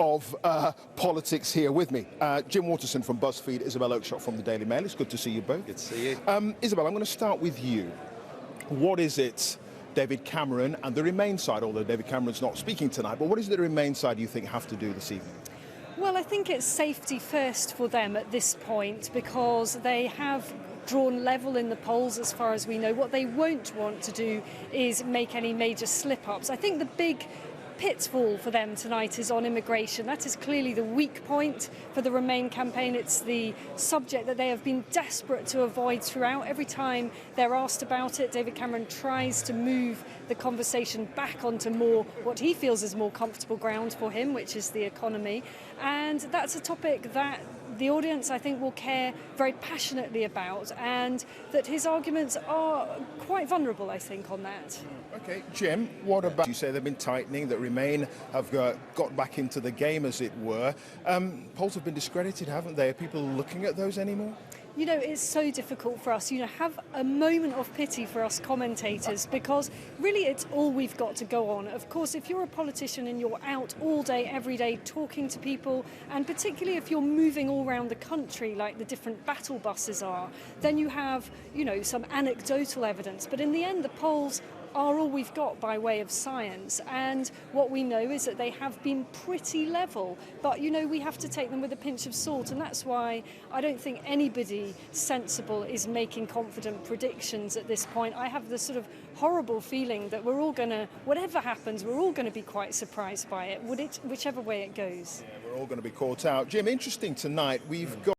of politics here with me. Jim Waterson from BuzzFeed, Isabel Oakeshott from the Daily Mail. It's good to see you both. Good to see you. Isabel, I'm going to start with you. What is it David Cameron and the Remain side, although David Cameron's not speaking tonight, but what is it the Remain side you think have to do this evening? Well, I think it's safety first for them at this point, because they have drawn level in the polls as far as we know. What they won't want to do is make any major slip-ups. I think the big pitfall for them tonight is on immigration. That is clearly the weak point for the Remain campaign. It's the subject that they have been desperate to avoid throughout. Every time they're asked about it, David Cameron tries to move the conversation back onto more what he feels is more comfortable ground for him, which is the economy. And that's a topic that the audience, I think, will care very passionately about, and that his arguments are quite vulnerable, I think, on that. Okay, Jim, what about, you say they've been tightening, that Remain have got back into the game, as it were. Polls have been discredited, haven't they? Are people looking at those anymore? You know, it's so difficult for us, have a moment of pity for us commentators, because really it's all we've got to go on. Of course, if you're a politician and you're out all day, every day, talking to people, and particularly if you're moving all around the country like the different battle buses are, then you have, some anecdotal evidence. But in the end, the polls are all we've got by way of science, and what we know is that they have been pretty level, but we have to take them with a pinch of salt, and that's why I don't think anybody sensible is making confident predictions at this point. I have the sort of horrible feeling that we're all going to, whatever happens, we're all going to be quite surprised by it, whichever way it goes. Yeah, we're all going to be caught out. Jim, interesting tonight, we've got